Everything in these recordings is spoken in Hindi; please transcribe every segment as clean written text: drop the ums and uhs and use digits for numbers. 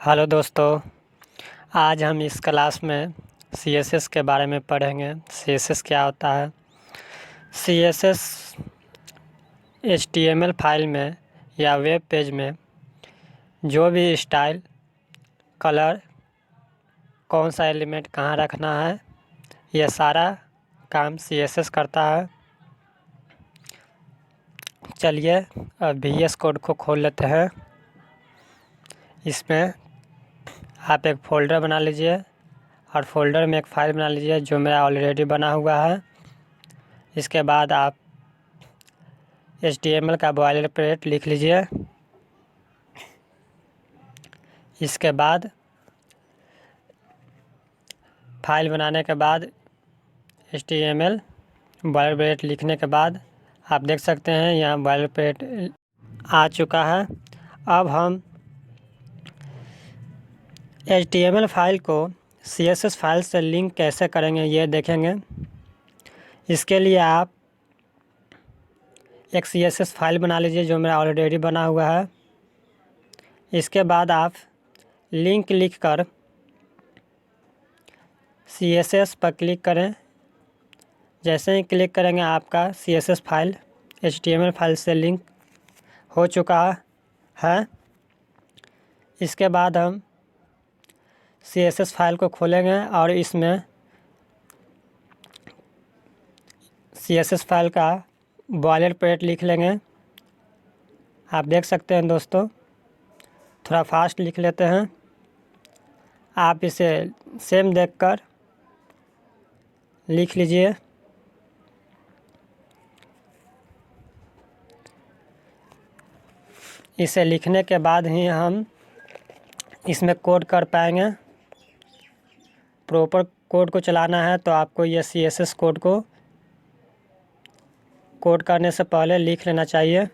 हेलो दोस्तों। आज हम इस क्लास में CSS के बारे में पढ़ेंगे। CSS क्या होता है। CSS HTML फाइल में या वेब पेज में जो भी स्टाइल, कलर, कौन सा एलिमेंट कहाँ रखना है, यह सारा काम CSS करता है। चलिए अब VS कोड को खोल लेते हैं। इसमें आप एक फ़ोल्डर बना लीजिए और फोल्डर में एक फ़ाइल बना लीजिए जो मेरा ऑलरेडी बना हुआ है। इसके बाद आप HTML का बॉयलरप्लेट लिख लीजिए। इसके बाद फाइल बनाने के बाद HTML बॉयलरप्लेट लिखने के बाद आप देख सकते हैं यहाँ बॉयलरप्लेट आ चुका है। अब हम HTML फाइल को CSS फाइल से लिंक कैसे करेंगे ये देखेंगे। इसके लिए आप एक CSS फाइल बना लीजिए जो मेरा ऑलरेडी बना हुआ है। इसके बाद आप लिंक लिखकर CSS पर क्लिक करें। जैसे ही क्लिक करेंगे आपका CSS फाइल HTML फाइल से लिंक हो चुका है। इसके बाद हम CSS फाइल को खोलेंगे और इसमें CSS फाइल का बॉयलरप्लेट लिख लेंगे। आप देख सकते हैं दोस्तों, थोड़ा फास्ट लिख लेते हैं। आप इसे सेम देखकर लिख लीजिए। इसे लिखने के बाद ही हम इसमें कोड कर पाएंगे। प्रॉपर कोड को चलाना है तो आपको ये CSS कोड को कोड करने से पहले लिख लेना चाहिए।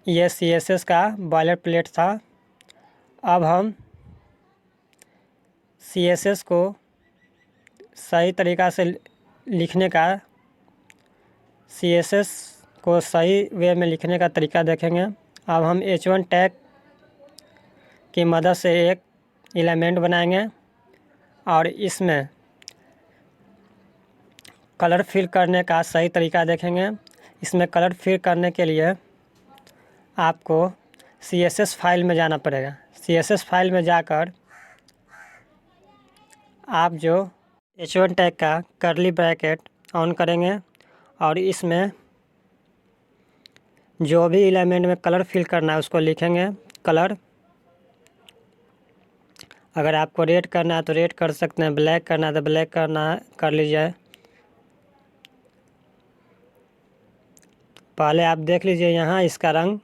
ये CSS का बॉयलरप्लेट था। अब हम CSS को सही तरीक़ा से लिखने का CSS को सही वे में लिखने का तरीका देखेंगे। अब हम H1 टैग की मदद से एक एलिमेंट बनाएंगे और इसमें कलर फिल करने का सही तरीका देखेंगे। इसमें कलर फिल करने के लिए आपको CSS फाइल में जाना पड़ेगा। CSS फाइल में जाकर आप जो H1 टैग का कर्ली ब्रैकेट ऑन करेंगे और इसमें जो भी एलिमेंट में कलर फिल करना है उसको लिखेंगे कलर। अगर आपको रेड करना है तो रेड कर सकते हैं, ब्लैक करना है तो ब्लैक कर लीजिए। पहले आप देख लीजिए यहाँ इसका रंग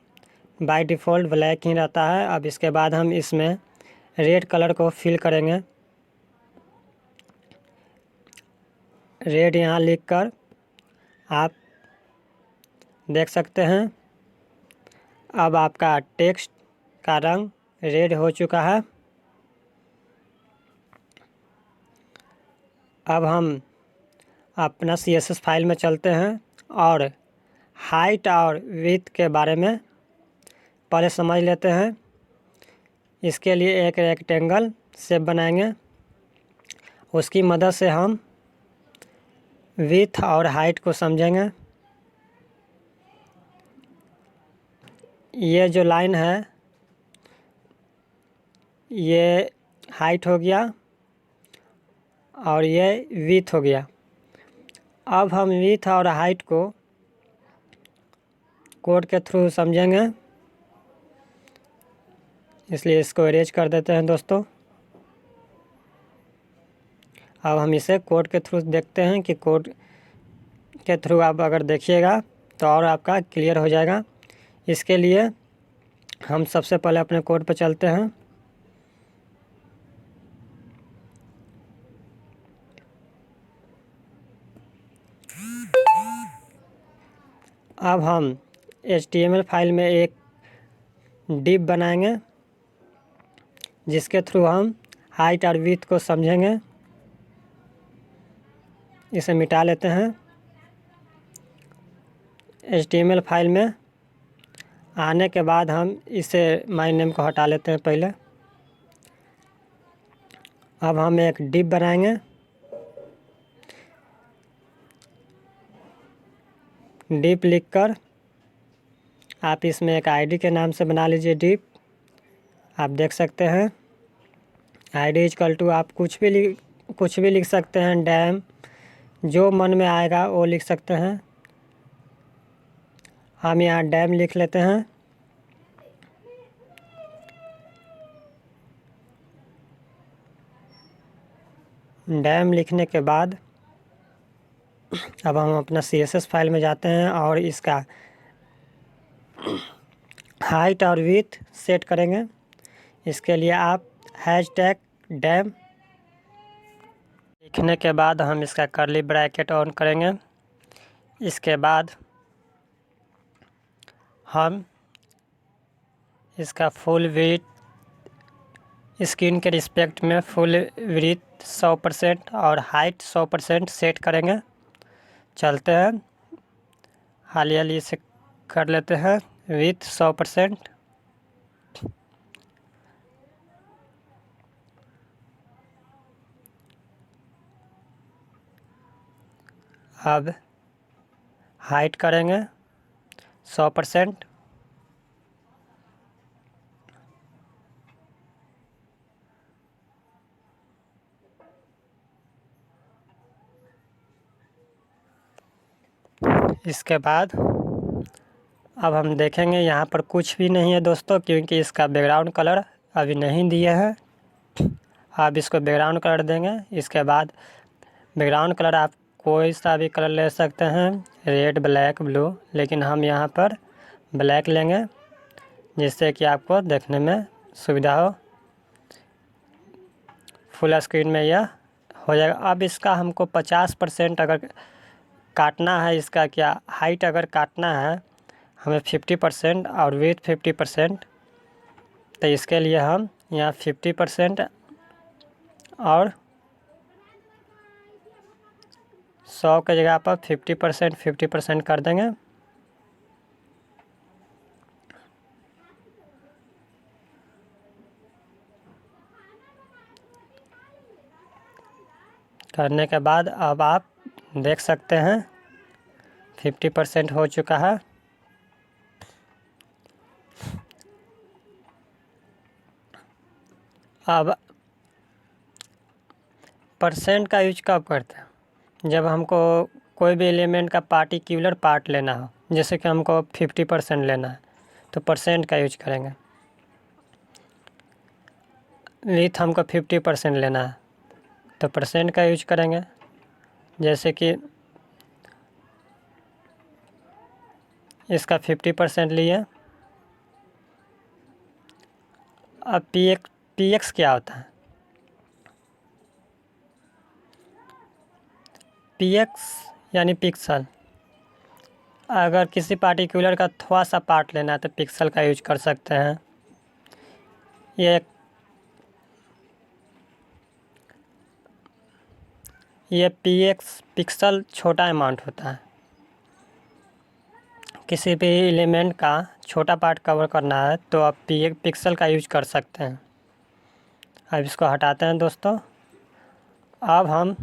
बाय डिफ़ॉल्ट ब्लैक ही रहता है। अब इसके बाद हम इसमें रेड कलर को फिल करेंगे। रेड यहाँ लिखकर आप देख सकते हैं अब आपका टेक्स्ट का रंग रेड हो चुका है। अब हम अपना CSS फाइल में चलते हैं और हाइट और विड्थ के बारे में पहले समझ लेते हैं। इसके लिए एक रेक्टेंगल शेप बनाएंगे, उसकी मदद से हम विड्थ और हाइट को समझेंगे। ये जो लाइन है ये हाइट हो गया और ये विड्थ हो गया। अब हम विड्थ और हाइट को कोड के थ्रू समझेंगे, इसलिए इसको इरेज कर देते हैं दोस्तों। अब हम इसे कोड के थ्रू देखते हैं कि कोड के थ्रू आप अगर देखिएगा तो और आपका क्लियर हो जाएगा। इसके लिए हम सबसे पहले अपने कोड पर चलते हैं। अब हम HTML फाइल में एक डिव बनाएंगे जिसके थ्रू हम हाइट और विड्थ को समझेंगे। इसे मिटा लेते हैं। HTML फाइल में आने के बाद हम इसे माय नेम को हटा लेते हैं पहले। अब हम एक डिव बनाएंगे। डिव लिखकर आप इसमें एक आईडी के नाम से बना लीजिए डिव। आप देख सकते हैं आईडी इक्वल टू आप कुछ भी लिख सकते हैं। डैम, जो मन में आएगा वो लिख सकते हैं। हम यहाँ डैम लिख लेते हैं। डैम लिखने के बाद अब हम अपना CSS फाइल में जाते हैं और इसका हाइट और विड्थ सेट करेंगे। इसके लिए आप #डैम लिखने के बाद हम इसका कर्ली ब्रैकेट ऑन करेंगे। इसके बाद हम इसका फुल विड्थ स्क्रीन के रिस्पेक्ट में फुल विड्थ 100% और हाइट 100% सेट करेंगे। चलते हैं, हाली इसे कर लेते हैं विड्थ 100%। अब हाइट करेंगे 100%। इसके बाद अब हम देखेंगे यहाँ पर कुछ भी नहीं है दोस्तों, क्योंकि इसका बैकग्राउंड कलर अभी नहीं दिया है। आप इसको बैकग्राउंड कलर देंगे। इसके बाद बैकग्राउंड कलर आप कोई सा भी कलर ले सकते हैं, रेड, ब्लैक, ब्लू, लेकिन हम यहाँ पर ब्लैक लेंगे जिससे कि आपको देखने में सुविधा हो। फुल स्क्रीन में यह हो जाएगा। अब इसका हमको 50% अगर काटना है, इसका क्या हाइट अगर काटना है हमें 50% और विड्थ 50%, तो इसके लिए हम यहाँ 50% और 100 के जगह पर 50% कर देंगे। करने के बाद अब आप देख सकते हैं 50% हो चुका है। अब परसेंट का यूज कब करते हैं? जब हमको कोई भी एलिमेंट का पार्टिकुलर पार्ट लेना हो, जैसे कि हमको 50% लेना है तो परसेंट का यूज करेंगे। विड्थ हमको 50% लेना है तो परसेंट का यूज करेंगे। जैसे कि इसका 50% लिए। अब px क्या होता है? px यानी पिक्सल। अगर किसी पार्टिकुलर का थोड़ा सा पार्ट लेना है तो पिक्सल का यूज कर सकते हैं। ये px पिक्सल छोटा अमाउंट होता है। किसी भी एलिमेंट का छोटा पार्ट कवर करना है तो आप पिक्सल का यूज कर सकते हैं। अब इसको हटाते हैं दोस्तों। अब हम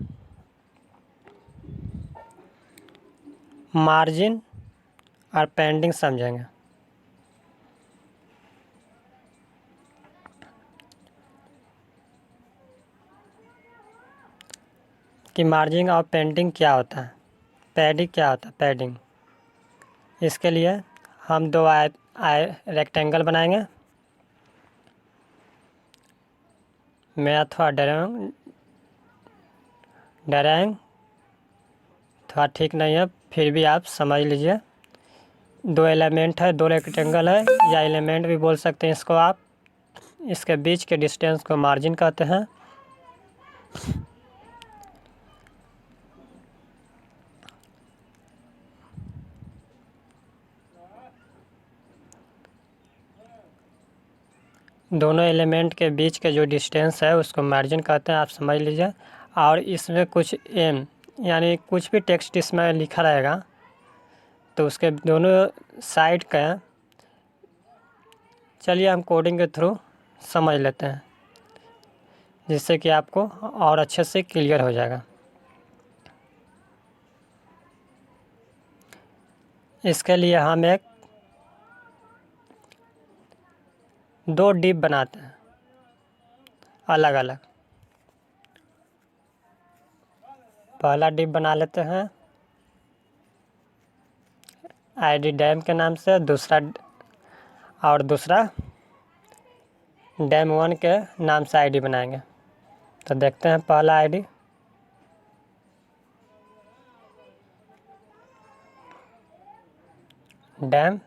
मार्जिन और पेंडिंग समझेंगे। कि मार्जिन और पेंडिंग क्या होता है, पैडिंग क्या होता है, पैडिंग। इसके लिए हम दो रेक्टेंगल बनाएंगे। मैं थोड़ा डराएंग थोड़ा ठीक नहीं है, फिर भी आप समझ लीजिए। दो एलिमेंट है, दो रेक्टेंगल है, या एलिमेंट भी बोल सकते हैं इसको आप। इसके बीच के डिस्टेंस को मार्जिन कहते हैं। दोनों एलिमेंट के बीच के जो डिस्टेंस है उसको मार्जिन कहते हैं, आप समझ लीजिए। और इसमें कुछ यानी कुछ भी टेक्स्ट इसमें लिखा रहेगा तो उसके दोनों साइड का चलिए हम कोडिंग के थ्रू समझ लेते हैं, जिससे कि आपको और अच्छे से क्लियर हो जाएगा। इसके लिए हम एक 2 डिप बनाते हैं अलग अलग। पहला डिप बना लेते हैं आईडी डैम के नाम से, दूसरा डैम 1 के नाम से आईडी बनाएंगे। तो देखते हैं पहला आईडी, डैम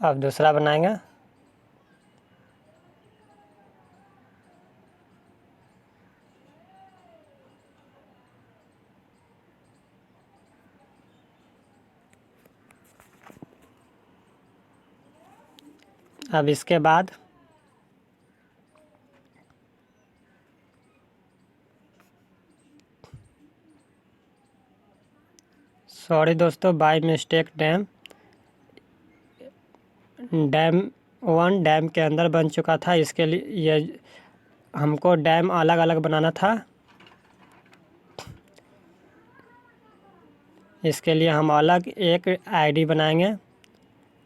अब दूसरा बनाएंगे अब इसके बाद सॉरी दोस्तों, बाय मिस्टेक डैम 1 डैम के अंदर बन चुका था। इसके लिए ये हमको डैम अलग अलग बनाना था। इसके लिए हम अलग एक आईडी बनाएंगे,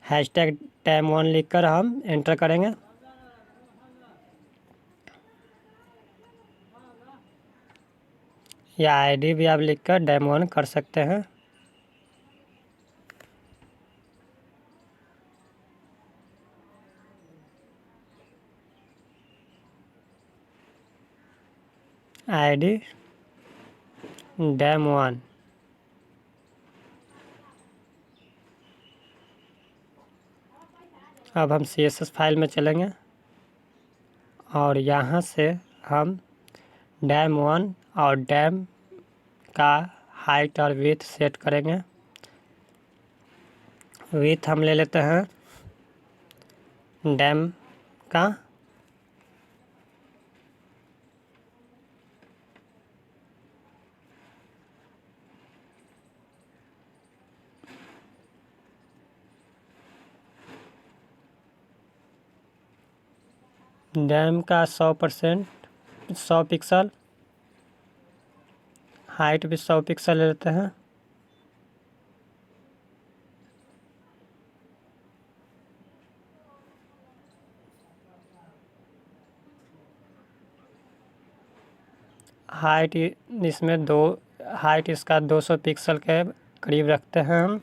हैशटैग डैम 1 लिखकर हम एंटर करेंगे। या आईडी भी आप लिखकर डैम 1 कर सकते हैं। ID dam 1। अब हम CSS फाइल में चलेंगे और यहाँ से हम डैम 1 और डैम का हाइट और विड्थ सेट करेंगे। विड्थ हम ले लेते हैं डैम का डैम का 100% 100 पिक्सल, हाइट भी 100 पिक्सल ले लेते हैं। हाइट हाइट इसका 200 पिक्सल के करीब रखते हैं हम।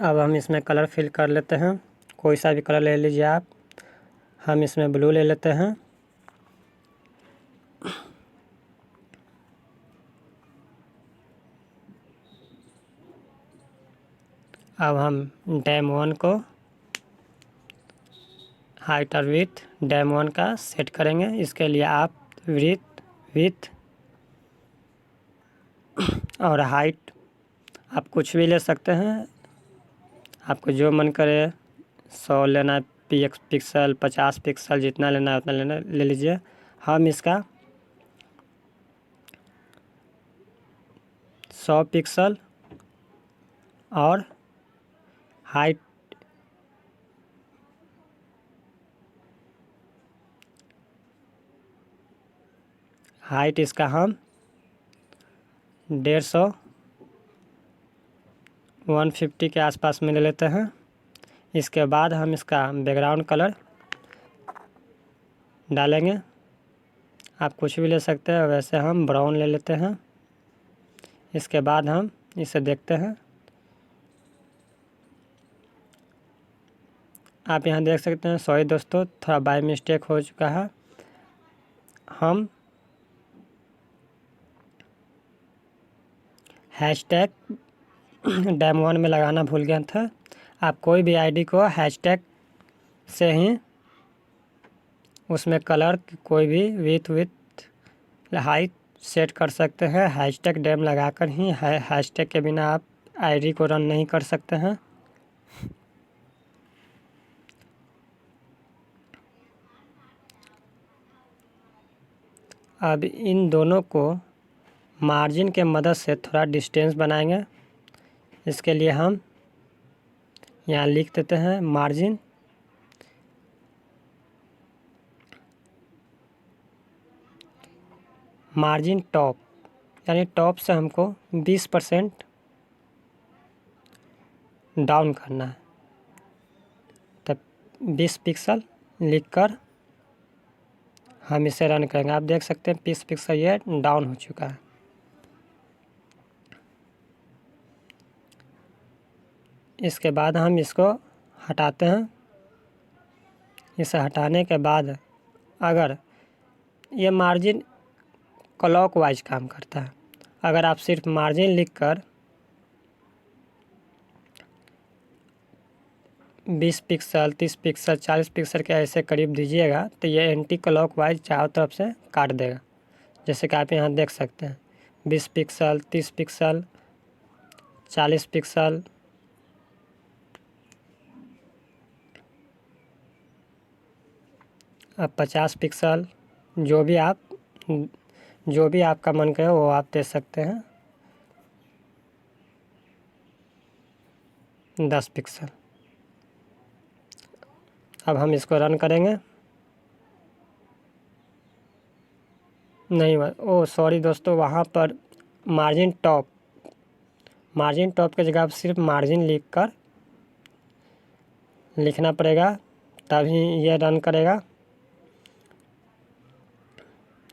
अब हम इसमें कलर फिल कर लेते हैं, कोई सा भी कलर ले लीजिए आप। हम इसमें ब्लू ले लेते हैं। अब हम डैम 1 को हाइट और विड्थ डैम 1 का सेट करेंगे। इसके लिए आप विड्थ और हाइट आप कुछ भी ले सकते हैं, आपको जो मन करे। 100 लेना पिक्सल, 50 पिक्सल, जितना लेना है उतना ले लीजिए। हम इसका 100 पिक्सल और हाइट इसका हम 150 150 के आसपास में ले लेते हैं। इसके बाद हम इसका बैकग्राउंड कलर डालेंगे, आप कुछ भी ले सकते हैं, वैसे हम ब्राउन ले लेते हैं। इसके बाद हम इसे देखते हैं। आप यहाँ देख सकते हैं, सॉरी दोस्तों थोड़ा बाय मिस्टेक हो चुका है। हम हैशटैग डैम 1 में लगाना भूल गया था। आप कोई भी आईडी को हैशटैग से ही उसमें कलर कोई भी विथ हाइट सेट कर सकते हैं। हैशटैग डैम लगाकर ही हैशटैग के बिना आप आईडी को रन नहीं कर सकते हैं। अब इन दोनों को मार्जिन के मदद से थोड़ा डिस्टेंस बनाएंगे। इसके लिए हम यहाँ लिख देते हैं मार्जिन टॉप, यानी टॉप से हमको 20% डाउन करना है। तब 20 पिक्सल लिखकर हम इसे रन करेंगे। आप देख सकते हैं 20 पिक्सल ये डाउन हो चुका है। इसके बाद हम इसको हटाते हैं। इसे हटाने के बाद अगर ये मार्जिन क्लॉकवाइज काम करता है, अगर आप सिर्फ मार्जिन लिखकर 20 पिक्सल 30 पिक्सल 40 पिक्सल के ऐसे करीब दीजिएगा तो ये एंटी क्लॉकवाइज चारों तरफ से काट देगा। जैसे कि आप यहाँ देख सकते हैं 20 पिक्सल 30 पिक्सल 40 पिक्सल, अब 50 पिक्सल, जो भी आपका मन करे वो आप दे सकते हैं। 10 पिक्सल। अब हम इसको रन करेंगे। नहीं, ओ सॉरी दोस्तों, वहाँ पर मार्जिन टॉप की जगह आप सिर्फ मार्जिन लिखना पड़ेगा, तभी ये रन करेगा।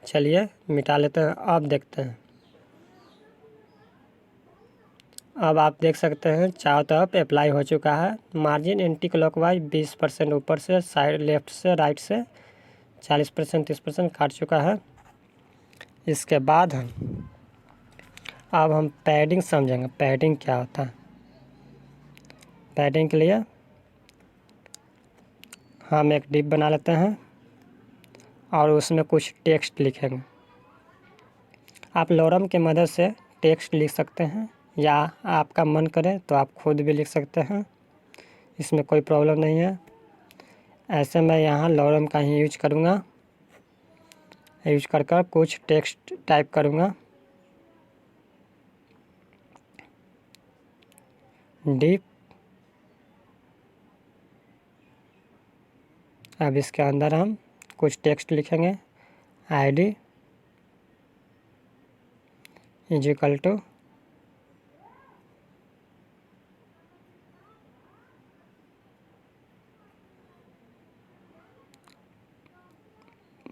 चलिए मिटा लेते हैं। अब देखते हैं। अब आप देख सकते हैं चारों तरफ अप्लाई हो चुका है। मार्जिन एंटी क्लॉकवाइज 20% ऊपर से, साइड लेफ्ट से राइट से 40% 30% काट चुका है। इसके बाद अब हम पैडिंग समझेंगे। पैडिंग क्या होता है। पैडिंग के लिए हम एक डिप बना लेते हैं और उसमें कुछ टेक्स्ट लिखेंगे। आप लॉरम के मदद से टेक्स्ट लिख सकते हैं या आपका मन करे तो आप खुद भी लिख सकते हैं, इसमें कोई प्रॉब्लम नहीं है। ऐसे मैं यहाँ लॉरम का ही यूज करूँगा। यूज कर कुछ टेक्स्ट टाइप करूँगा। डीप, अब इसके अंदर हम कुछ टेक्स्ट लिखेंगे। ID is equal to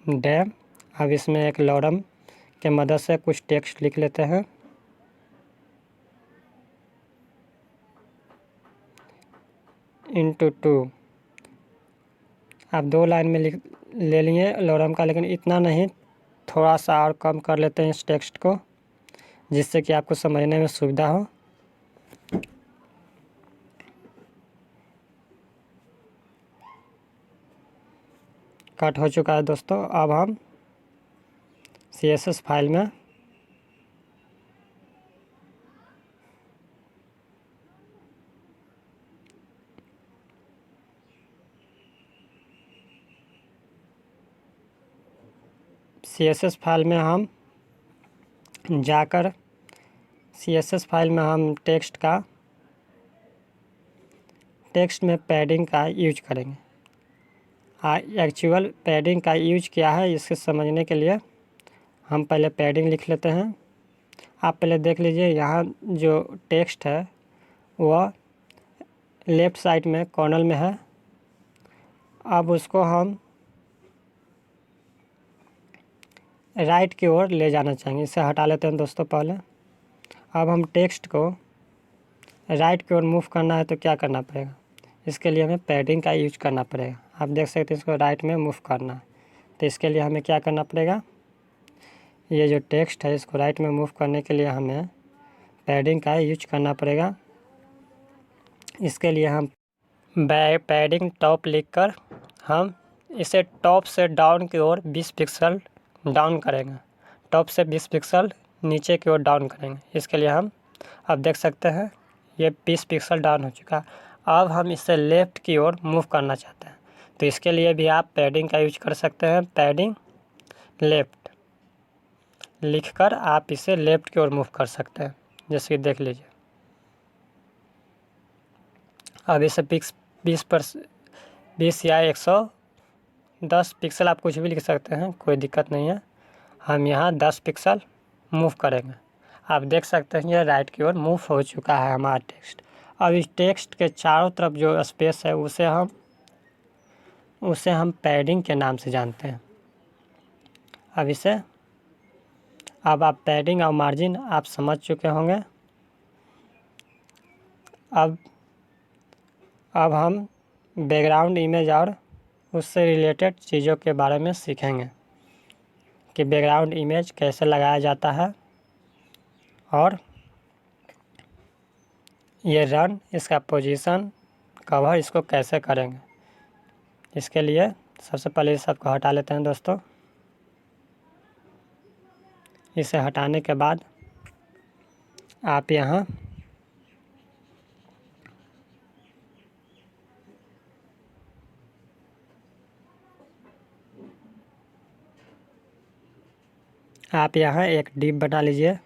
dam. अब इसमें एक लॉरम के मदद से कुछ टेक्स्ट लिख लेते हैं। into 2, आप 2 लाइन में ले लिए लॉरम का, लेकिन इतना नहीं, थोड़ा सा और कम कर लेते हैं इस टेक्स्ट को, जिससे कि आपको समझने में सुविधा हो। कट हो चुका है दोस्तों। अब हम CSS फाइल में हम जाकर CSS फाइल में हम टेक्स्ट में पैडिंग का यूज करेंगे। एक्चुअल पैडिंग का यूज क्या है इसके समझने के लिए हम पहले पैडिंग लिख लेते हैं। आप पहले देख लीजिए, यहाँ जो टेक्स्ट है वह लेफ़्ट साइड में कॉर्नर में है। अब उसको हम राइट की ओर ले जाना चाहेंगे। इसे हटा लेते हैं दोस्तों पहले। अब हम टेक्स्ट को राइट की ओर मूव करना है तो क्या करना पड़ेगा, इसके लिए हमें पैडिंग का यूज करना पड़ेगा। आप देख सकते हैं इसको राइट में मूव करना है, तो इसके लिए हमें क्या करना पड़ेगा, ये जो टेक्स्ट है इसको राइट में मूव करने के लिए हमें पैडिंग का यूज करना पड़ेगा। इसके लिए हम पैडिंग टॉप लिखकर हम इसे टॉप से डाउन की ओर 20 पिक्सल डाउन करेंगे। टॉप से 20 पिक्सल नीचे की ओर डाउन करेंगे। इसके लिए हम अब देख सकते हैं ये 20 पिक्सल डाउन हो चुका। अब हम इसे लेफ़्ट की ओर मूव करना चाहते हैं, तो इसके लिए भी आप पैडिंग का यूज कर सकते हैं। पैडिंग लेफ़्ट लिखकर आप इसे लेफ़्ट की ओर मूव कर सकते हैं, जैसे कि देख लीजिए। अब इसे 20 या 110 पिक्सल आप कुछ भी लिख सकते हैं, कोई दिक्कत नहीं है। हम यहाँ 10 पिक्सल मूव करेंगे। आप देख सकते हैं ये राइट की ओर मूव हो चुका है हमारा टेक्स्ट। अब इस टेक्स्ट के चारों तरफ जो स्पेस है उसे हम पैडिंग के नाम से जानते हैं। अब आप पैडिंग और मार्जिन आप समझ चुके होंगे। अब हम बैकग्राउंड इमेज और उससे रिलेटेड चीज़ों के बारे में सीखेंगे कि बैकग्राउंड इमेज कैसे लगाया जाता है और ये रन, इसका पोजीशन, कवर, इसको कैसे करेंगे। इसके लिए सबसे पहले इस सबको हटा लेते हैं दोस्तों। इसे हटाने के बाद आप यहाँ एक डिप बना लीजिए।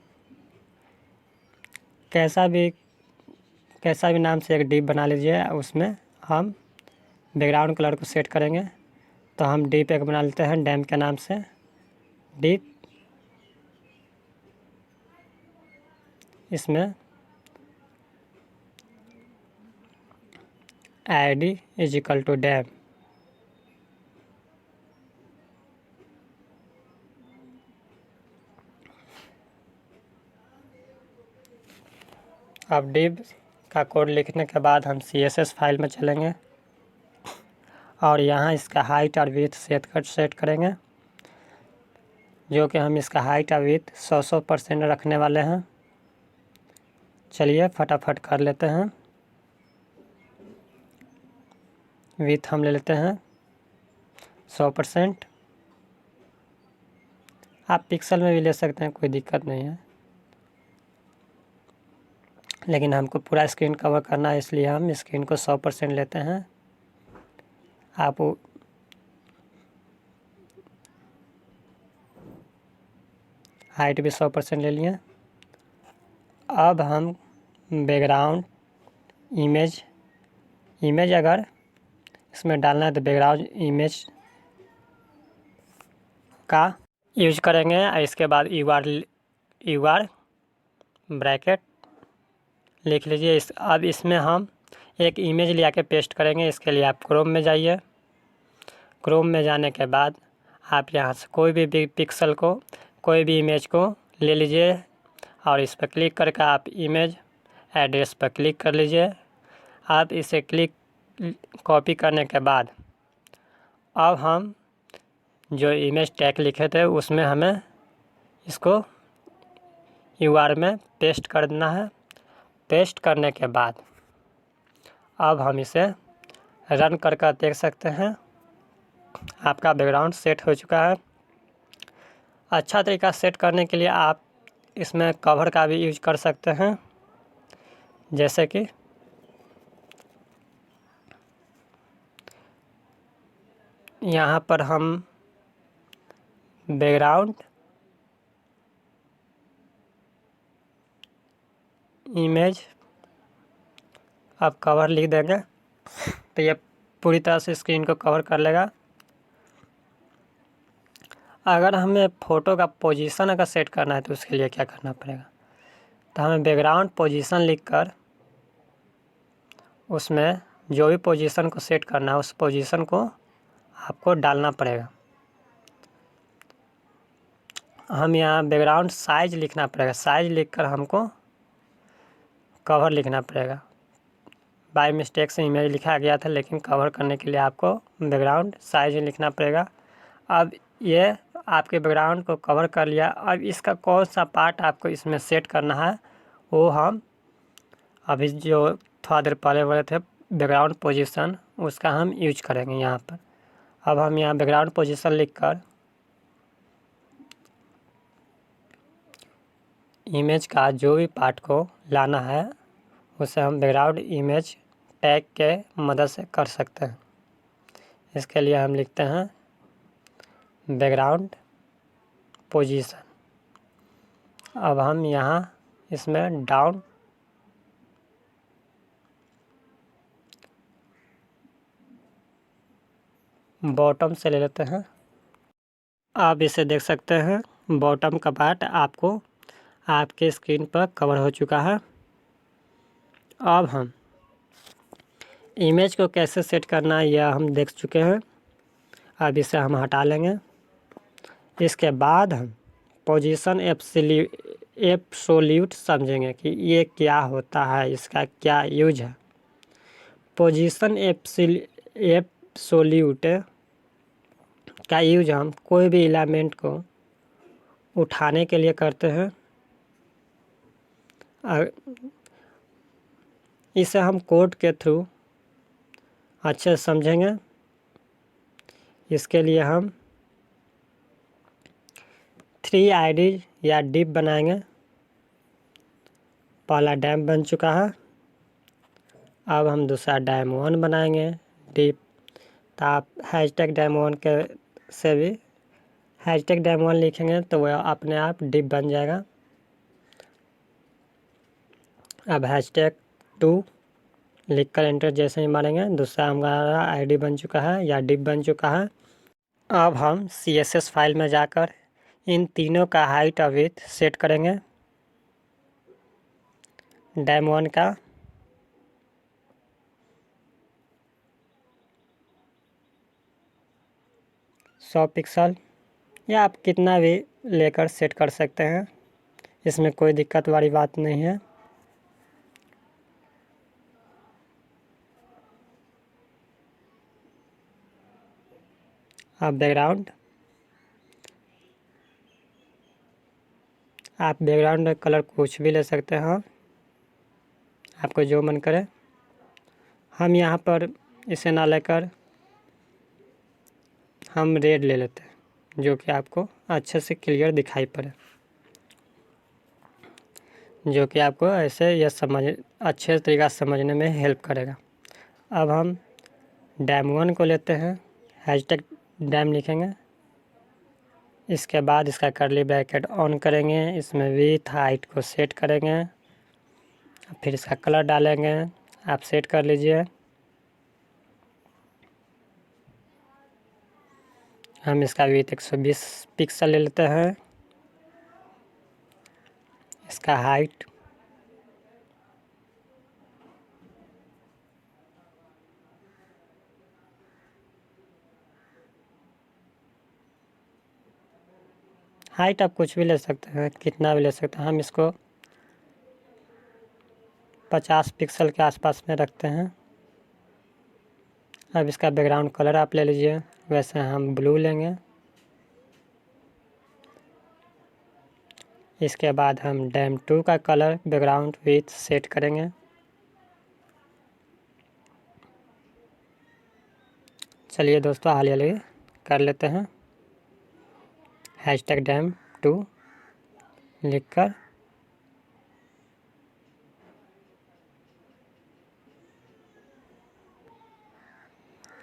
कैसा भी नाम से एक डिप बना लीजिए। उसमें हम बैकग्राउंड कलर को सेट करेंगे, तो हम डिप एक बना लेते हैं डैम के नाम से। डिप इसमें ID = डैम। अब डिव का कोड लिखने के बाद हम CSS फाइल में चलेंगे और यहाँ इसका हाइट और विड्थ सेट करेंगे, जो कि हम इसका हाइट और विड्थ 100% रखने वाले हैं। चलिए फटाफट कर लेते हैं। विड्थ हम ले लेते हैं 100%। आप पिक्सल में भी ले सकते हैं, कोई दिक्कत नहीं है, लेकिन हमको पूरा स्क्रीन कवर करना है, इसलिए हम स्क्रीन को 100% लेते हैं। आप हाइट भी 100% ले लिए। अब हम बैकग्राउंड इमेज अगर इसमें डालना है तो बैकग्राउंड इमेज का यूज करेंगे। इसके बाद UR ब्रैकेट लिख लीजिए। अब इसमें हम एक इमेज ले आके पेस्ट करेंगे। इसके लिए आप क्रोम में जाइए। क्रोम में जाने के बाद आप यहाँ से कोई भी पिक्सल को, कोई भी इमेज को ले लीजिए और इस पर क्लिक करके आप इमेज एड्रेस पर क्लिक कर लीजिए। आप इसे कॉपी करने के बाद अब हम जो इमेज टैग लिखे थे उसमें हमें इसको UR में पेस्ट कर देना है। पेस्ट करने के बाद अब हम इसे रन करके देख सकते हैं आपका बैकग्राउंड सेट हो चुका है। अच्छा तरीका सेट करने के लिए आप इसमें कवर का भी यूज कर सकते हैं, जैसे कि यहाँ पर हम बैकग्राउंड इमेज अब कवर लिख देंगे, तो ये पूरी तरह से स्क्रीन को कवर कर लेगा। अगर हमें फ़ोटो का पोजीशन अगर सेट करना है तो उसके लिए क्या करना पड़ेगा, तो हमें बैकग्राउंड पोजीशन लिखकर उसमें जो भी पोजीशन को सेट करना है उस पोजीशन को आपको डालना पड़ेगा। हम यहाँ बैकग्राउंड साइज लिखना पड़ेगा। साइज लिखकर हमको कवर लिखना पड़ेगा। बाय मिस्टेक से इमेज लिखा गया था, लेकिन कवर करने के लिए आपको बैकग्राउंड साइज लिखना पड़ेगा। अब ये आपके बैकग्राउंड को कवर कर लिया। अब इसका कौन सा पार्ट आपको इसमें सेट करना है वो हम अभी जो थोड़ा देर पहले बोले थे बैकग्राउंड पोजीशन, उसका हम यूज करेंगे यहाँ पर। अब हम यहाँ बैकग्राउंड पोजीशन लिखकर इमेज का जो भी पार्ट को लाना है उसे हम बैकग्राउंड इमेज टैग के मदद से कर सकते हैं। इसके लिए हम लिखते हैं बैकग्राउंड पोजीशन। अब हम यहाँ इसमें डाउन बॉटम से ले लेते हैं। आप इसे देख सकते हैं, बॉटम का पार्ट आपको आपके स्क्रीन पर कवर हो चुका है। अब हम इमेज को कैसे सेट करना है यह हम देख चुके हैं। अब इसे हम हटा लेंगे। इसके बाद हम पोजीशन एब्सोल्यूट समझेंगे कि ये क्या होता है, इसका क्या यूज है। पोजीशन एब्सोल्यूट का यूज हम कोई भी एलिमेंट को उठाने के लिए करते हैं। इसे हम कोड के थ्रू अच्छे से समझेंगे। इसके लिए हम 3 आईडी या डिप बनाएंगे। पहला डैम बन चुका है। अब हम दूसरा डैम 1 बनाएंगे डिप। तो आप हैशटैग डैम 1 के से भी हैशटैग डैम 1 लिखेंगे तो वह अपने आप डिप बन जाएगा। अब हैशटैग 2 लिखकर एंटर जैसे ही मारेंगे दूसरा हमारा आईडी बन चुका है या डिप बन चुका है। अब हम CSS फाइल में जाकर इन तीनों का हाइट और विड्थ सेट करेंगे। डैम 1 का 100 पिक्सल या आप कितना भी लेकर सेट कर सकते हैं, इसमें कोई दिक्कत वाली बात नहीं है। अब बैकग्राउंड, आप बैकग्राउंड कलर कुछ भी ले सकते हैं, आपको जो मन करे। हम यहाँ पर इसे ना लेकर हम रेड ले लेते हैं जो कि आपको अच्छे से क्लियर दिखाई पड़े, जो कि आपको ऐसे यह अच्छे तरीक़ा से समझने में हेल्प करेगा। अब हम डैम 1 को लेते हैं, हैशटैग डैम लिखेंगे। इसके बाद इसका कर्ली ब्रैकेट ऑन करेंगे, इसमें विड्थ हाइट को सेट करेंगे, फिर इसका कलर डालेंगे। आप सेट कर लीजिए। हम इसका विड्थ 120 पिक्सल ले लेते हैं। इसका हाइट आप कुछ भी ले सकते हैं, कितना भी ले सकते हैं। हम इसको 50 पिक्सल के आसपास में रखते हैं। अब इसका बैकग्राउंड कलर आप ले लीजिए, वैसे हम ब्लू लेंगे। इसके बाद हम डैम 2 का कलर बैकग्राउंड विथ सेट करेंगे। चलिए दोस्तों हाल कर लेते हैं। हैशटैग डैम 2 लिखकर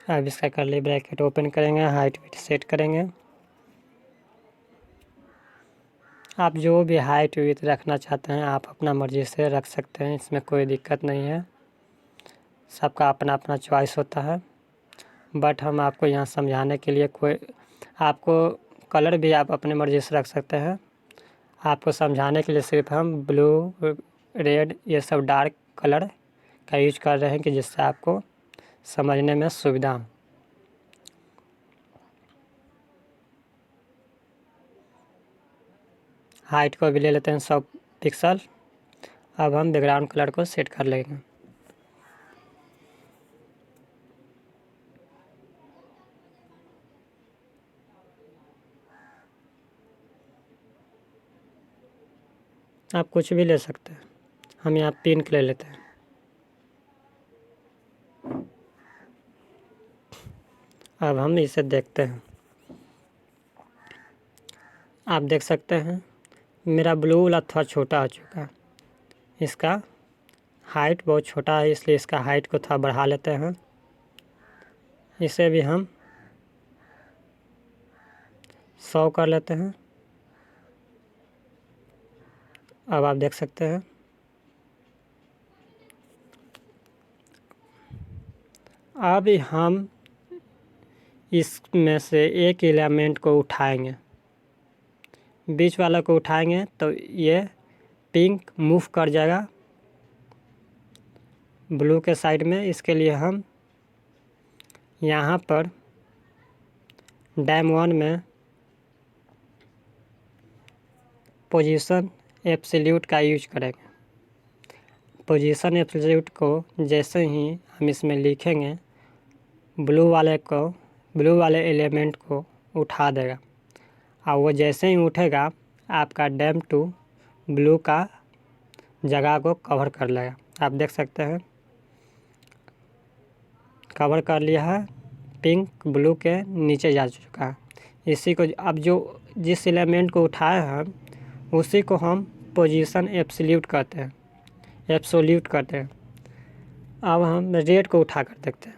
अब इसका कर्ली ब्रैकेट ओपन करेंगे, हाइट विड्थ सेट करेंगे। आप जो भी हाइट विड्थ रखना चाहते हैं आप अपना मर्ज़ी से रख सकते हैं, इसमें कोई दिक्कत नहीं है। सबका अपना अपना चॉइस होता है। बट हम आपको यहाँ समझाने के लिए आपको कलर भी आप अपने मर्ज़ी से रख सकते हैं। आपको समझाने के लिए सिर्फ हम ब्लू, रेड ये सब डार्क कलर का यूज कर रहे हैं कि जिससे आपको समझने में सुविधा हो। हाइट को भी ले लेते हैं 100 पिक्सल। अब हम बैकग्राउंड कलर को सेट कर लेंगे। आप कुछ भी ले सकते हैं, हम यहाँ पिंक ले लेते हैं। अब हम इसे देखते हैं। आप देख सकते हैं मेरा ब्लू वाला थोड़ा छोटा हो चुका है। इसका हाइट बहुत छोटा है, इसलिए इसका हाइट को थोड़ा बढ़ा लेते हैं। इसे भी हम 100 कर लेते हैं। अब आप देख सकते हैं अब हम इसमें से एक एलिमेंट को उठाएंगे, बीच वाला को उठाएंगे तो ये पिंक मूव कर जाएगा ब्लू के साइड में। इसके लिए हम यहाँ पर डैम 1 में पोजीशन एब्सोल्यूट का यूज करेंगे। पोजीशन एब्सोल्यूट को जैसे ही हम इसमें लिखेंगे, ब्लू वाले एलिमेंट को उठा देगा, और वो जैसे ही उठेगा आपका डैम 2 ब्लू का जगह को कवर कर लेगा। आप देख सकते हैं कवर कर लिया है, पिंक ब्लू के नीचे जा चुका है। इसी को अब जो जिस एलिमेंट को उठाया है उसी को हम पोजीशन एब्सोल्यूट करते हैं। अब हम रेड को उठा कर देखते हैं।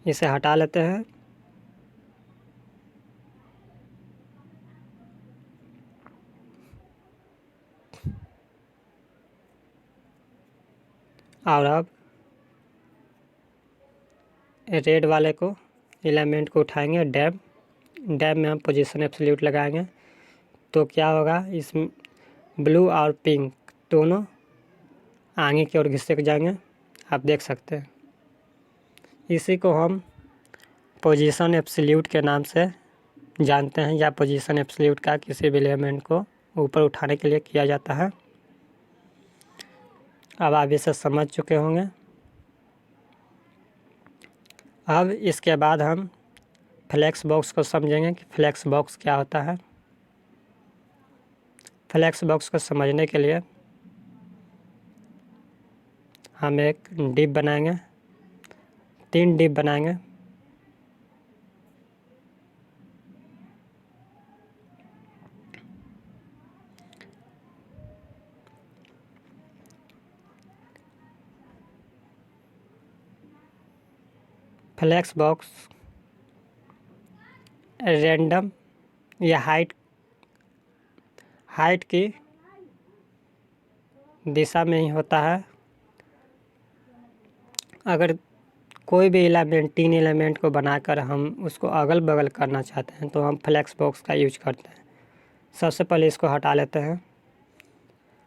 इसे हटा लेते हैं। और अब रेड वाले को एलिमेंट को उठाएंगे, डैम में हम पोजीशन एब्सोल्यूट लगाएंगे तो क्या होगा, इस ब्लू और पिंक दोनों आगे की ओर घिसक जाएंगे। आप देख सकते हैं इसी को हम पोजीशन एब्सोल्यूट के नाम से जानते हैं, या पोजीशन एब्सोल्यूट का किसी भी एलिमेंट को ऊपर उठाने के लिए किया जाता है। अब आप इसे समझ चुके होंगे। अब इसके बाद हम फ्लेक्स बॉक्स को समझेंगे कि फ्लेक्स बॉक्स क्या होता है। फ्लेक्स बॉक्स को समझने के लिए हम एक डिप बनाएंगे, 3 डिप बनाएंगे। फ्लेक्स बॉक्स रैंडम या हाइट की दिशा में ही होता है। अगर कोई भी एलिमेंट 3 एलिमेंट को बनाकर हम उसको अगल बगल करना चाहते हैं तो हम फ्लेक्स बॉक्स का यूज करते हैं। सबसे पहले इसको हटा लेते हैं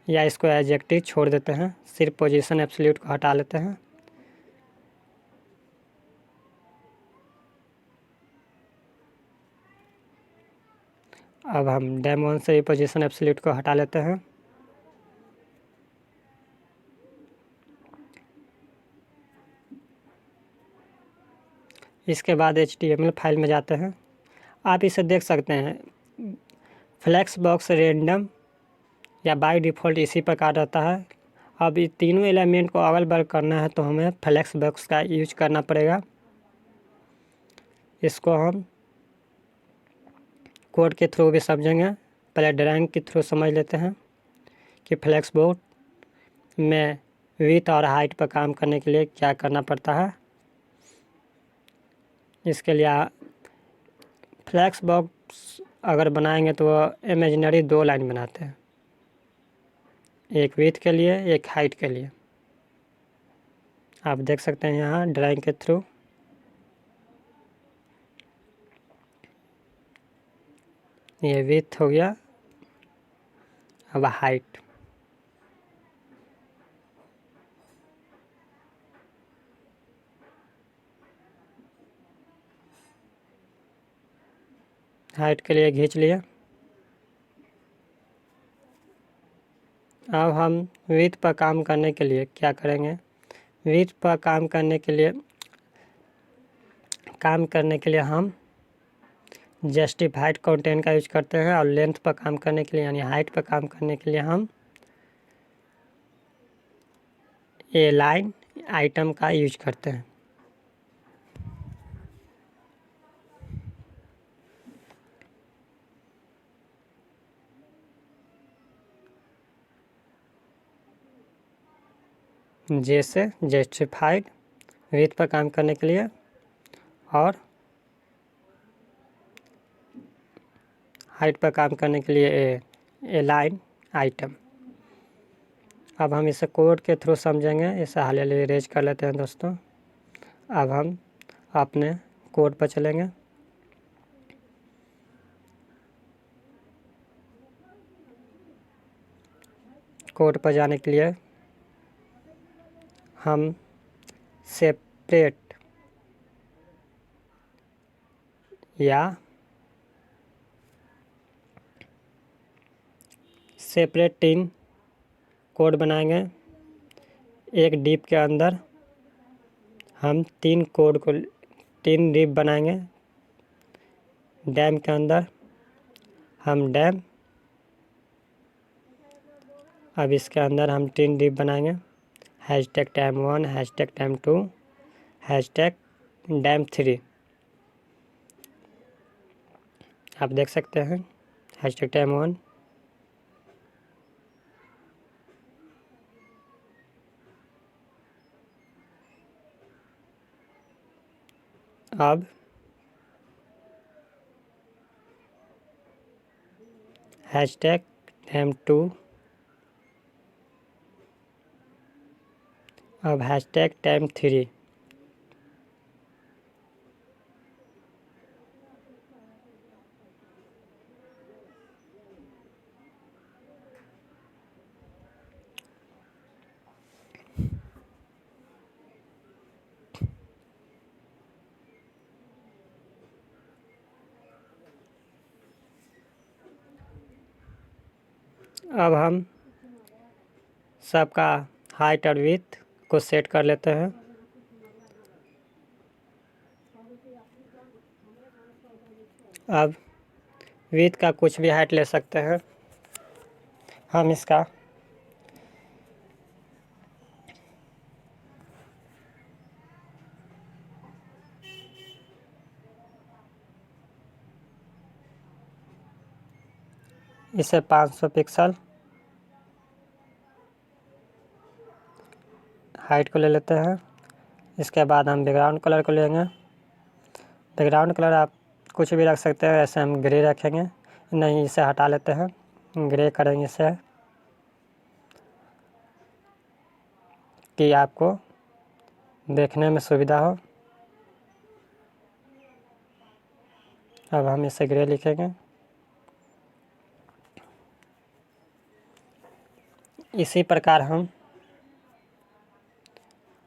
या इसको एडजेक्टिव छोड़ देते हैं, सिर्फ पोजीशन एब्सोल्यूट को हटा लेते हैं। अब हम डैम 1 से ही पोजीशन एब्सोल्यूट को हटा लेते हैं। इसके बाद HTML फाइल में जाते हैं। आप इसे देख सकते हैं, फ्लेक्स बॉक्स रेंडम या बाय डिफ़ॉल्ट इसी प्रकार रहता है। अब ये तीनों एलिमेंट को अगल बगल करना है तो हमें फ्लेक्स बॉक्स का यूज करना पड़ेगा। इसको हम कोड के थ्रू भी समझेंगे, पहले ड्राइंग के थ्रू समझ लेते हैं कि फ्लेक्स बॉक्स में विड्थ और हाइट पर काम करने के लिए क्या करना पड़ता है। इसके लिए फ्लेक्स बॉक्स अगर बनाएंगे तो इमेजिनरी 2 लाइन बनाते हैं, एक विड्थ के लिए एक हाइट के लिए। आप देख सकते हैं यहाँ ड्राइंग के थ्रू। ये विड्थ हो गया। अब हाइट, हाइट के लिए खींच लिया। अब हम विड्थ पर काम करने के लिए क्या करेंगे, विड्थ पर काम करने के लिए हम जस्टिफाइड कंटेंट का यूज करते हैं, और लेंथ पर काम करने के लिए यानी हाइट पर काम करने के लिए हम ए लाइन आइटम का यूज करते हैं। जे से जस्टिफाइड, विथ पर काम करने के लिए, और हाइट पर काम करने के लिए अलाइन आइटम। अब हम इसे कोड के थ्रू समझेंगे। इसे हाल इरेज कर लेते हैं दोस्तों। अब हम अपने कोड पर चलेंगे। कोड पर जाने के लिए हम सेपरेट या सेपरेट 3 कोड बनाएंगे। एक डिप के अंदर हम 3 डिप बनाएंगे। डैम के अंदर हम डैम, अब इसके अंदर हम 3 डिप बनाएंगे। #time1, #time2, #dam3। आप देख सकते हैं #time1, अब #time2, अब #time3। अब हम सबका हाइट और विड्थ को सेट कर लेते हैं। अब विड्थ का कुछ भी हाइट ले सकते हैं। हम इसका इसे 500 पिक्सल हाइट को ले लेते हैं। इसके बाद हम बैकग्राउंड कलर को लेंगे। बैकग्राउंड कलर आप कुछ भी रख सकते हैं। ऐसे हम ग्रे रखेंगे, नहीं इसे हटा लेते हैं, ग्रे करेंगे इसे कि आपको देखने में सुविधा हो। अब हम इसे ग्रे लिखेंगे। इसी प्रकार हम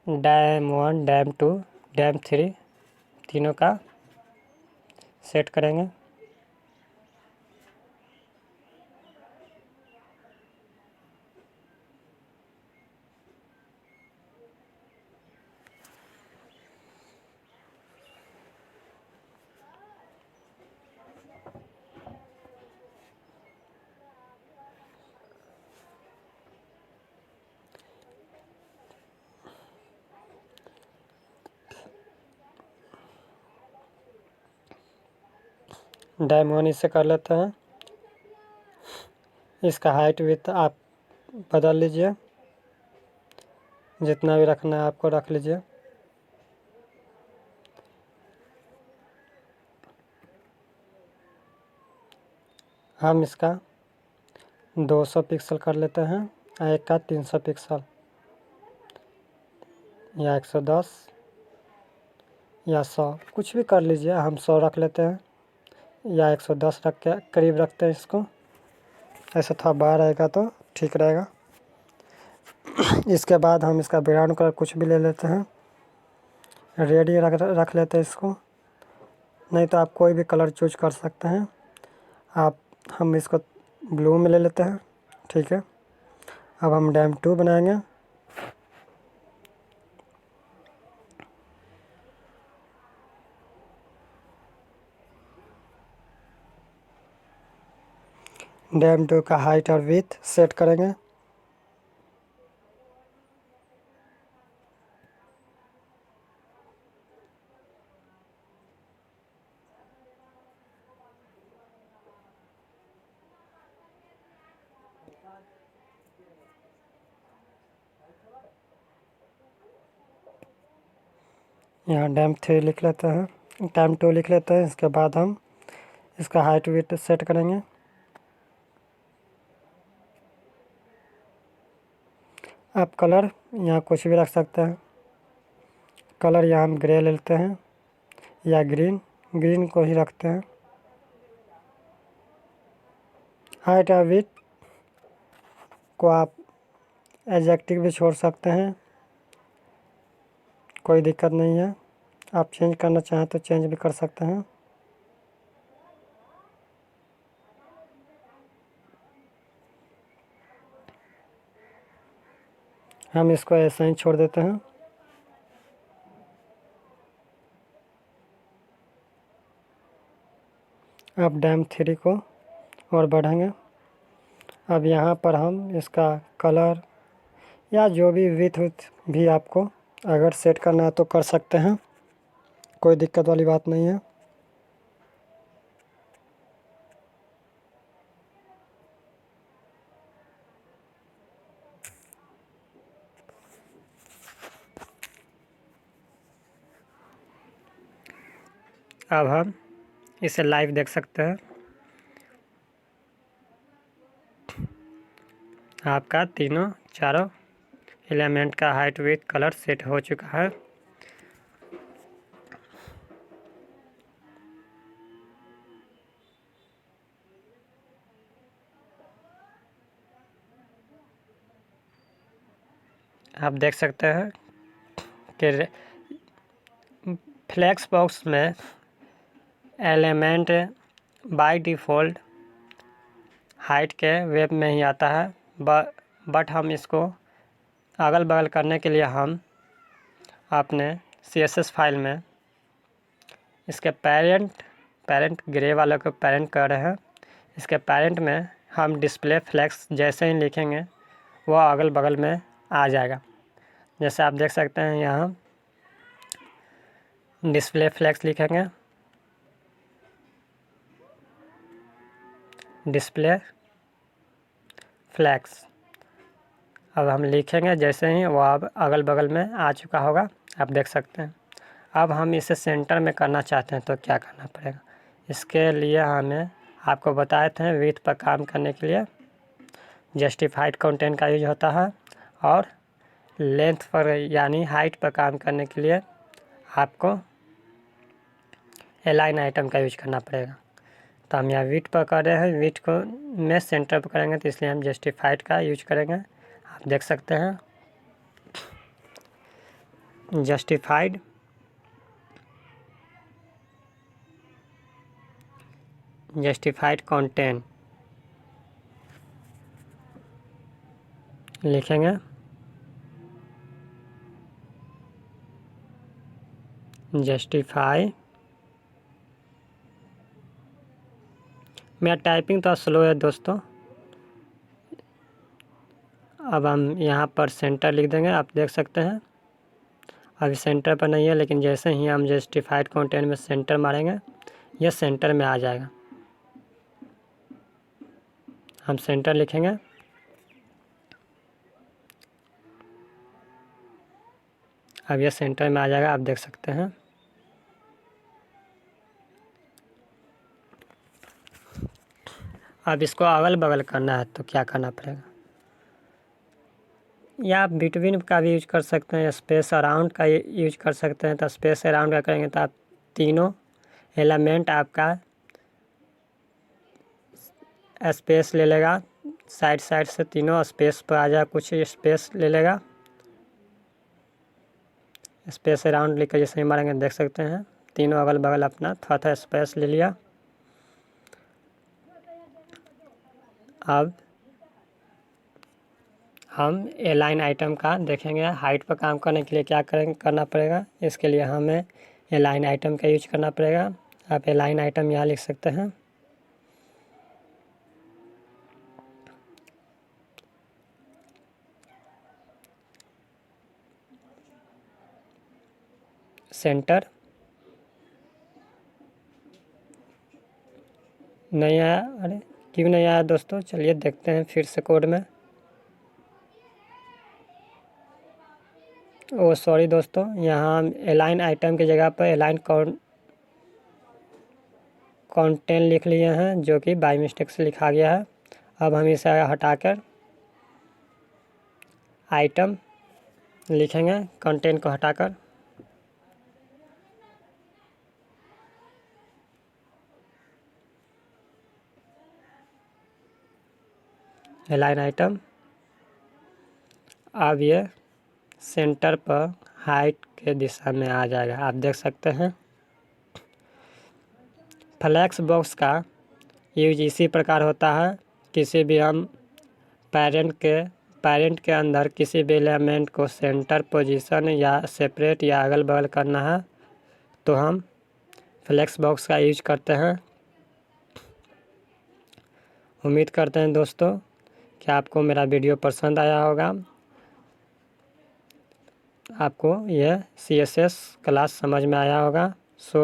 dam1, dam2, dam3 तीनों का सेट करेंगे। dam1 इसे कर लेते हैं। इसका हाइट विड्थ आप बदल लीजिए, जितना भी रखना है आपको रख लीजिए। हम इसका 200 पिक्सल कर लेते हैं, एक का 300 पिक्सल, या 110 या 100, कुछ भी कर लीजिए। हम 100 रख लेते हैं, या 110 रख के करीब रखते हैं इसको। ऐसा थोड़ा बाहर रहेगा तो ठीक रहेगा। इसके बाद हम इसका बैकग्राउंड कलर कुछ भी ले लेते हैं। रेड ही रख लेते हैं इसको, नहीं तो आप कोई भी कलर चूज कर सकते हैं। हम इसको ब्लू में ले लेते हैं, ठीक है। अब हम dam2 बनाएंगे। dam2 का हाइट और विड्थ सेट करेंगे। यहाँ डैम 3 लिख लेते हैं, टाइम 2 लिख लेते हैं। इसके बाद हम इसका हाइट विड्थ सेट करेंगे। आप कलर यहाँ कुछ भी रख सकते हैं। कलर यहाँ हम ग्रे लेते हैं या ग्रीन को ही रखते हैं। हाइट और विड्थ को आप एडजेक्टिव भी छोड़ सकते हैं, कोई दिक्कत नहीं है। आप चेंज करना चाहें तो चेंज भी कर सकते हैं। हम इसको ऐसे ही छोड़ देते हैं। अब डैम 3 को और बढ़ेंगे। अब यहाँ पर हम इसका कलर या जो भी विड्थ भी आपको अगर सेट करना है तो कर सकते हैं, कोई दिक्कत वाली बात नहीं है। अब हम इसे लाइव देख सकते हैं। आपका चारों एलिमेंट का हाइट विड्थ कलर सेट हो चुका है। आप देख सकते हैं कि फ्लेक्स बॉक्स में एलिमेंट बाय डिफ़ॉल्ट हाइट के वेब में ही आता है, बट हम इसको अगल बगल करने के लिए हम अपने CSS फाइल में इसके पेरेंट ग्रे वाले को पेरेंट कर रहे हैं। इसके पेरेंट में हम डिस्प्ले फ्लेक्स जैसे ही लिखेंगे वह अगल बगल में आ जाएगा। जैसे आप देख सकते हैं यहाँ डिस्प्ले फ्लेक्स लिखेंगे, डिस्प्ले फ्लेक्स अब हम लिखेंगे जैसे ही वो अब अगल बगल में आ चुका होगा, आप देख सकते हैं। अब हम इसे सेंटर में करना चाहते हैं तो क्या करना पड़ेगा। इसके लिए हमें आपको बताए थे विड्थ पर काम करने के लिए जस्टिफाइड कंटेंट का यूज होता है, और लेंथ पर यानी हाइट पर काम करने के लिए आपको अलाइन आइटम का यूज करना पड़ेगा। तो हम यहाँ विड्थ पर कर रहे हैं, विड्थ को में सेंटर पर करेंगे तो इसलिए हम जस्टिफाइड का यूज करेंगे। आप देख सकते हैं जस्टिफाइड कंटेंट लिखेंगे, जस्टिफाई। मेरा टाइपिंग तो स्लो है दोस्तों। अब हम यहाँ पर सेंटर लिख देंगे, आप देख सकते हैं अभी सेंटर पर नहीं है, लेकिन जैसे ही हम जस्टिफाइड कंटेंट में सेंटर मारेंगे यह सेंटर में आ जाएगा। हम सेंटर लिखेंगे, अब यह सेंटर में आ जाएगा, आप देख सकते हैं। अब इसको अगल बगल करना है तो क्या करना पड़ेगा, या आप बिटवीन का भी यूज कर सकते हैं, स्पेस अराउंड का यूज कर सकते हैं। तो स्पेस अराउंड का करेंगे तो आप तीनों एलिमेंट आपका स्पेस ले लेगा, साइड से तीनों स्पेस पर आ जाए, कुछ स्पेस ले लेगा। स्पेस अराउंड लिखकर जैसे ही मारेंगे देख सकते हैं तीनों अगल बगल अपना थोड़ा स्पेस ले लिया। अब हम अलाइन आइटम का देखेंगे, हाइट पर काम करने के लिए क्या करना पड़ेगा। इसके लिए हमें अलाइन आइटम का यूज करना पड़ेगा। आप अलाइन आइटम यहाँ लिख सकते हैं। सेंटर नहीं आया, अरे क्यों नहीं आया दोस्तों, चलिए देखते हैं फिर से कोड में। ओ सॉरी दोस्तों, यहाँ अलाइन आइटम की जगह पर अलाइन कंटेंट लिख लिए हैं, जो कि बाय मिस्टेक से लिखा गया है। अब हम इसे हटाकर आइटम लिखेंगे, कंटेंट को हटाकर। Align item. अब ये सेंटर पर हाइट के दिशा में आ जाएगा, आप देख सकते हैं। फ्लेक्स बॉक्स का यूज इसी प्रकार होता है। किसी भी हम पेरेंट के अंदर किसी भी एलिमेंट को सेंटर पोजीशन या सेपरेट या अगल बगल करना है तो हम फ्लेक्स बॉक्स का यूज करते हैं। उम्मीद करते हैं दोस्तों कि आपको मेरा वीडियो पसंद आया होगा, आपको यह CSS क्लास समझ में आया होगा।